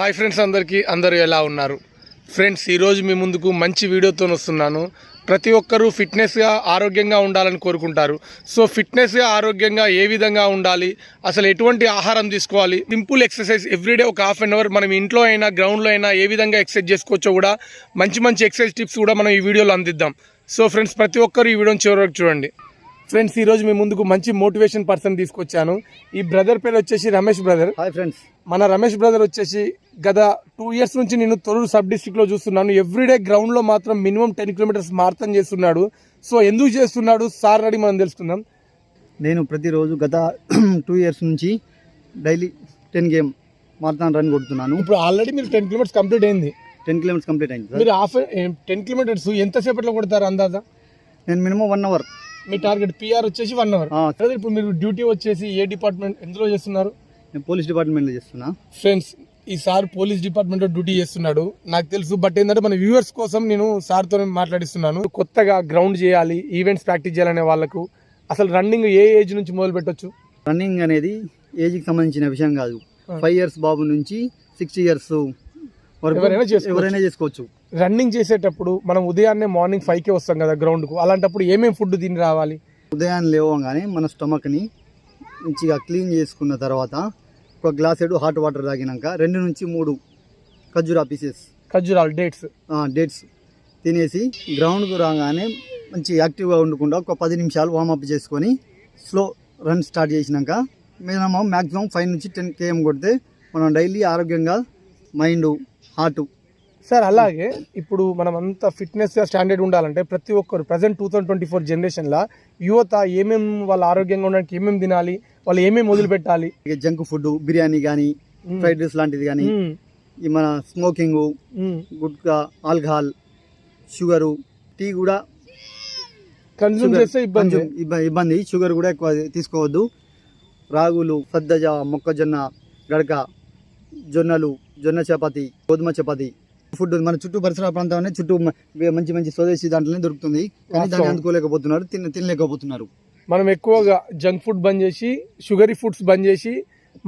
Hi friends, అందరూ ఎలా ఉన్నారు ఫ్రెండ్స్? ఈరోజు మీ ముందుకు మంచి వీడియోతో వస్తున్నాను. ప్రతి ఒక్కరూ ఫిట్నెస్గా ఆరోగ్యంగా ఉండాలని కోరుకుంటారు. సో ఫిట్నెస్గా ఆరోగ్యంగా ఏ విధంగా ఉండాలి, అసలు ఎటువంటి ఆహారం తీసుకోవాలి, సింపుల్ ఎక్సర్సైజ్ ఎవ్రీడే ఒక హాఫ్ అన్ అవర్ మనం ఇంట్లో అయినా గ్రౌండ్లో అయినా ఏ విధంగా ఎక్సర్సైజ్ చేసుకోవచ్చో కూడా మంచి ఎక్సర్సైజ్ టిప్స్ కూడా మనం ఈ వీడియోలో అందిద్దాం. సో ఫ్రెండ్స్, ప్రతి ఒక్కరు ఈ వీడియోని చివరి వరకు చూడండి. ఫ్రెండ్స్, ఈరోజు మీ ముందుకు మంచి మోటివేషన్ పర్సన్ తీసుకొచ్చాను. ఈ బ్రదర్ పేరు వచ్చేసి రమేష్ బ్రదర్. Hi friends. మన రమేష్ బ్రదర్ వచ్చేసి గత 2 years నుంచి నేను తొర్రూరు సబ్ డిస్ట్రిక్ట్లో చూస్తున్నాను. ఎవ్రీడే గ్రౌండ్లో మాత్రం మినిమం 10 kilometers మారథాన్ చేస్తున్నాడు. సో ఎందుకు చేస్తున్నాడు సార్ అడిగి మనం తెలుసుకుందాం. నేను ప్రతిరోజు గత 2 years నుంచి డైలీ 10 km మారథాన్ రన్ కొడుతున్నాను. ఇప్పుడు ఆల్రెడీ మీరు 10 kilometers కంప్లీట్ అయింది. 10 km కంప్లీట్ అయింది. మీరు 10 kilometers ఎంతసేపట్లో కొడతారు అందాజా? నేను మినిమం 1 hour. మీ టార్గెట్ పిఆర్ వచ్చేసి 1 hour. ఇప్పుడు మీరు డ్యూటీ వచ్చేసి ఏ డిపార్ట్మెంట్ ఎందులో చేస్తున్నారు? నేను పోలీస్ డిపార్ట్మెంట్లో చేస్తున్నా. ఫ్రెండ్స్, ఈ సార్ పోలీస్ డిపార్ట్మెంట్లో డ్యూటీ చేస్తున్నాడు నాకు తెలుసు. బట్ ఏంటంటే మన వ్యూవర్స్ కోసం నేను సార్తో మాట్లాడిస్తున్నాను. కొత్తగా గ్రౌండ్ చేయాలి, ఈవెంట్స్ ప్రాక్టీస్ చేయాలనే వాళ్ళకు అసలు రన్నింగ్ ఏ ఏజ్ నుంచి మొదలు పెట్టొచ్చు? రన్నింగ్ అనేది ఏజ్కి సంబంధించిన విషయం కాదు. 5 years బాబు నుంచి 60 years వరకు ఎవరైనా చేసుకోవచ్చు. రన్నింగ్ చేసేటప్పుడు మనం ఉదయాన్నే మార్నింగ్ 5కే వస్తాం కదా గ్రౌండ్కు. అలాంటప్పుడు ఏమేమి ఫుడ్ తిని రావాలి? ఉదయాన్నే లేవగానే మన స్టమక్ని మంచిగా క్లీన్ చేసుకున్న తర్వాత ఒక గ్లాసెడు హాట్ వాటర్ తాగినాక 2 నుంచి 3 ఖర్జూరాలు డేట్స్ తినేసి గ్రౌండ్కు రాగానే మంచి యాక్టివ్గా ఉండకుండా ఒక 10 నిమిషాలు వార్మప్ చేసుకొని స్లో రన్ స్టార్ట్ చేసినాక మినిమం మ్యాక్సిమం 5 నుంచి 10 km కొడితే మనం డైలీ ఆరోగ్యంగా మైండ్ హార్ట్. సార్, అలాగే ఇప్పుడు మనం అంతా ఫిట్నెస్గా స్టాండర్డ్ ఉండాలంటే ప్రతి ఒక్కరు ప్రజెంట్ 2024 జనరేషన్లో యువత ఏమేమి వాళ్ళ ఆరోగ్యంగా ఉండడానికి ఏమేమి తినాలి, వాళ్ళు ఏమేమి వదిలిపెట్టాలి? జంక్ ఫుడ్, బిర్యానీ కానీ ఫ్రైడ్ రైస్ లాంటిది కానీ, ఈ మన smoking, gutka, alcohol, sugar, tea కూడా కన్జ్యూమ్ చేస్తే ఇబ్బంది. షుగర్ కూడా ఎక్కువ తీసుకోవద్దు. రాగులు, సద్దజ, మొక్కజొన్న, గడక, జొన్నలు, జొన్న చపాతి, గోధుమ చపాతి ఫుడ్ మన చుట్టూ పరిసర ప్రాంతంలోనే చుట్టూ మంచి స్వదేశీ దాంట్లోనే దొరుకుతుంది. కానీ దాన్ని అందుకోలేకపోతున్నారు, తినలేకపోతున్నారు. మనం ఎక్కువగా జంక్ ఫుడ్ బంద్ చేసి, షుగరీ ఫుడ్స్ బంద్ చేసి,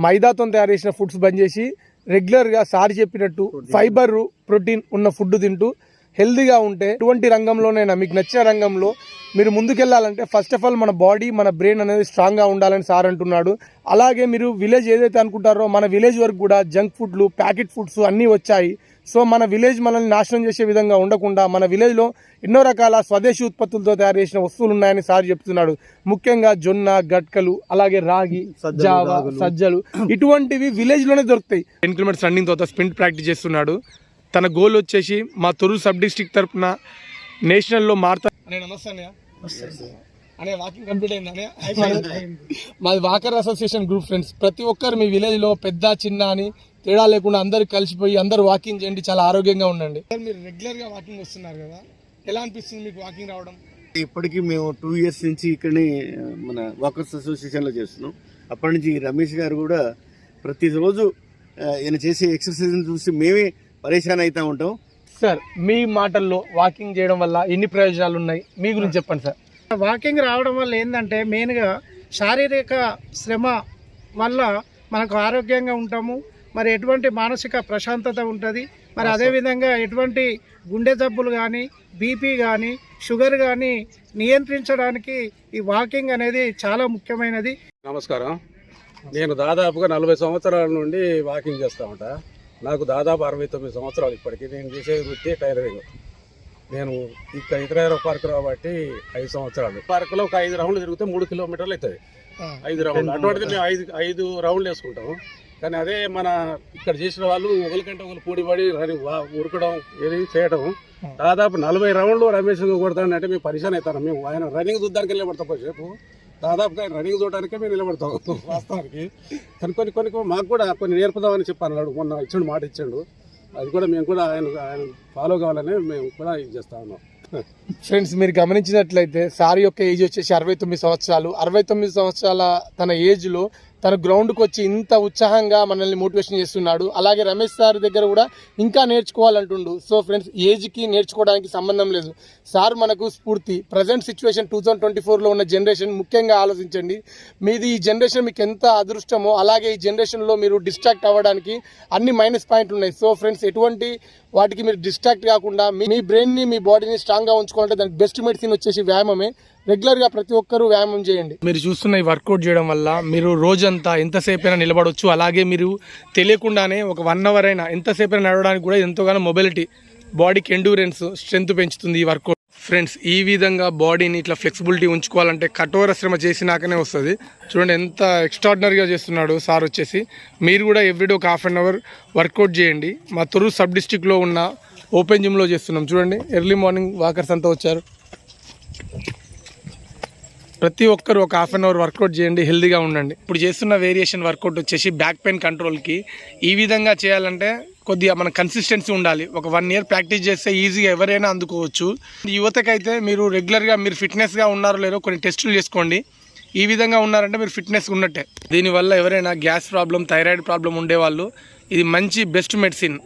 మైదాతో తయారు చేసిన ఫుడ్స్ బంద్ చేసి, రెగ్యులర్గా సార్ చెప్పినట్టు ఫైబర్, ప్రోటీన్ ఉన్న ఫుడ్ తింటూ హెల్తీగా ఉంటే ఎటువంటి రంగంలోనైనా మీకు నచ్చిన రంగంలో మీరు ముందుకెళ్ళాలంటే ఫస్ట్ ఆఫ్ ఆల్ మన బాడీ, మన బ్రెయిన్ అనేది స్ట్రాంగ్గా ఉండాలని సార్ అంటున్నాడు. అలాగే మీరు విలేజ్ ఏదైతే అనుకుంటారో మన విలేజ్ వరకు కూడా జంక్ ఫుడ్లు, ప్యాకెట్ ఫుడ్స్ అన్నీ వచ్చాయి. సో మన విలేజ్ మనల్ని నాశనం చేసే విధంగా ఉండకుండా మన విలేజ్లో ఎన్నో రకాల స్వదేశీ ఉత్పత్తులతో తయారు చేసిన వస్తువులు ఉన్నాయని సార్ చెప్తున్నాడు. ముఖ్యంగా జొన్న, గట్కలు, అలాగే రాగి, జావా, సజ్జలు ఇటువంటివి విలేజ్లోనే దొరుకుతాయి. 10 kilometers రన్నింగ్ తర్వాత స్ప్రింట్ ప్రాక్టీస్ చేస్తున్నాడు. తన గోల్ వచ్చేసి మా తొర్రూరు సబ్ డిస్ట్రిక్ట్ తరఫున నేషనల్లో మారతా. నమస్తే అనే వాకింగ్ కంప్లీట్ అయింది. మాది వాకర్ అసోసియేషన్ గ్రూప్ ఫ్రెండ్స్. ప్రతి ఒక్కరు మీ విలేజ్లో పెద్ద చిన్న అని తేడా లేకుండా అందరు కలిసిపోయి అందరు వాకింగ్ చేయండి, చాలా ఆరోగ్యంగా ఉండండి. మీరు రెగ్యులర్గా వాకింగ్ వస్తున్నారు కదా, ఎలా అనిపిస్తుంది మీకు వాకింగ్ రావడం? ఇప్పటికీ మేము 2 years నుంచి ఇక్కడనే మన వాకర్స్ అసోసియేషన్లో చేస్తున్నాం. అప్పటి నుంచి రమేష్ గారు కూడా ప్రతిరోజు ఈయన చేసే ఎక్సర్సైజ్ చూసి మేమే పరేషాన్ అవుతూ ఉంటాం. సార్, మీ మాటల్లో వాకింగ్ చేయడం వల్ల ఎన్ని ప్రయోజనాలు ఉన్నాయి మీ గురించి చెప్పండి సార్. వాకింగ్ రావడం వల్ల ఏంటంటే మెయిన్గా శారీరక శ్రమ వల్ల మనకు ఆరోగ్యంగా ఉంటాము. మరి ఎటువంటి మానసిక ప్రశాంతత ఉంటుంది. మరి అదేవిధంగా ఎటువంటి గుండె జబ్బులు కానీ, బీపీ కానీ, షుగర్ కానీ నియంత్రించడానికి ఈ వాకింగ్ అనేది చాలా ముఖ్యమైనది. నమస్కారం. నేను దాదాపుగా 40 సంవత్సరాల నుండి వాకింగ్ చేస్తూ ఉంటా. నాకు దాదాపు 69 సంవత్సరాలు ఇప్పటికీ. నేను చేసే వృత్తి టైలరింగ్. నేను ఇక్కడ ఇతర పార్క్ కాబట్టి 5 సంవత్సరాలు. పార్కులో ఒక 5 రౌండ్లు తిరిగితే 3 kilometers అవుతుంది. 5 రౌండ్లు అటువంటిది మేము 5 రౌండ్లు వేసుకుంటాము. కానీ అదే మన ఇక్కడ చేసిన వాళ్ళు ఒకరికంటే ఒకరు పూడిపడి ఉరకడం ఏది చేయడం దాదాపు 40 రౌండ్లు రమేష్ కొడతానంటే మేము పరిశాన్ అవుతాను. మేము ఆయన రన్నింగ్ చూడడానికి నిలబడతాం. సేపు దాదాపుగా రన్నింగ్ చూడడానికే మేము నిలబడతాం వాస్తవానికి. కానీ కొన్ని మాకు కూడా కొన్ని నేర్పుదామని చెప్పాను. మొన్న ఇచ్చాడు, మాట ఇచ్చాడు. అది కూడా మేము కూడా ఆయన ఫాలో కావాలని మేము కూడా ఇది చేస్తా ఉన్నాం. ఫ్రెండ్స్, మీరు గమనించినట్లయితే సార్ యొక్క ఏజ్ వచ్చేసి 69 సంవత్సరాలు. 69 సంవత్సరాల తన ఏజ్లో తన గ్రౌండ్కి వచ్చి ఇంత ఉత్సాహంగా మనల్ని మోటివేషన్ చేస్తున్నాడు. అలాగే రమేష్ సార్ దగ్గర కూడా ఇంకా నేర్చుకోవాలంటుండు. సో ఫ్రెండ్స్, ఏజ్కి నేర్చుకోవడానికి సంబంధం లేదు. సార్ మనకు స్ఫూర్తి. ప్రజెంట్ సిచ్యువేషన్ 2024లో ఉన్న జనరేషన్ ముఖ్యంగా ఆలోచించండి. మీది ఈ జనరేషన్ మీకు ఎంత అదృష్టమో అలాగే ఈ జనరేషన్లో మీరు డిస్ట్రాక్ట్ అవ్వడానికి అన్ని మైనస్ పాయింట్లు ఉన్నాయి. సో ఫ్రెండ్స్, ఎటువంటి వాటికి మీరు డిస్ట్రాక్ట్ కాకుండా మీ బ్రెయిన్ని మీ బాడీని స్ట్రాంగ్గా ఉంచుకోవాలంటే దానికి బెస్ట్ మెడిసిన్ వచ్చేసి వ్యాయామమే. రెగ్యులర్గా ప్రతి ఒక్కరూ వ్యాయామం చేయండి. మీరు చూస్తున్న ఈ వర్కౌట్ చేయడం వల్ల మీరు రోజంతా ఎంతసేపు అయినా నిలబడవచ్చు. అలాగే మీరు తెలియకుండానే ఒక 1 అవర్ అయినా ఎంతసేపు అయినా నడవడానికి కూడా ఎంతోగానో మొబిలిటీ, బాడీకి ఎండ్యూరెన్స్, స్ట్రెంత్ పెంచుతుంది ఈ వర్కౌట్. ఫ్రెండ్స్, ఈ విధంగా బాడీని ఇట్లా ఫ్లెక్సిబిలిటీ ఉంచుకోవాలంటే కఠోర శ్రమ చేసినాకనే వస్తుంది. చూడండి ఎంత ఎక్స్ట్రాడినరీగా చేస్తున్నాడు సార్ వచ్చేసి. మీరు కూడా ఎవ్రీడే ఒక 1/2 అవర్ వర్కౌట్ చేయండి. మా తొర్రూరు సబ్ డిస్టిక్లో ఉన్న ఓపెన్ జిమ్లో చేస్తున్నాం. చూడండి, ఎర్లీ మార్నింగ్ వాకర్స్ అంతా వచ్చారు. ప్రతి ఒక్కరు ఒక 1/2 అవర్ వర్కౌట్ చేయండి, హెల్తీగా ఉండండి. ఇప్పుడు చేస్తున్న వేరియేషన్ వర్కౌట్ వచ్చేసి బ్యాక్ పెయిన్ కంట్రోల్కి. ఈ విధంగా చేయాలంటే కొద్దిగా మన కన్సిస్టెన్సీ ఉండాలి. ఒక 1 ఇయర్ ప్రాక్టీస్ చేస్తే ఈజీగా ఎవరైనా అందుకోవచ్చు. యువతకైతే మీరు రెగ్యులర్గా మీరు ఫిట్నెస్గా ఉన్నారో లేదో కొన్ని టెస్టులు చేసుకోండి. ఈ విధంగా ఉన్నారంటే మీరు ఫిట్నెస్ ఉన్నట్టే. దీనివల్ల ఎవరైనా గ్యాస్ ప్రాబ్లం, థైరాయిడ్ ప్రాబ్లం ఉండేవాళ్ళు ఇది మంచి బెస్ట్ మెడిసిన్.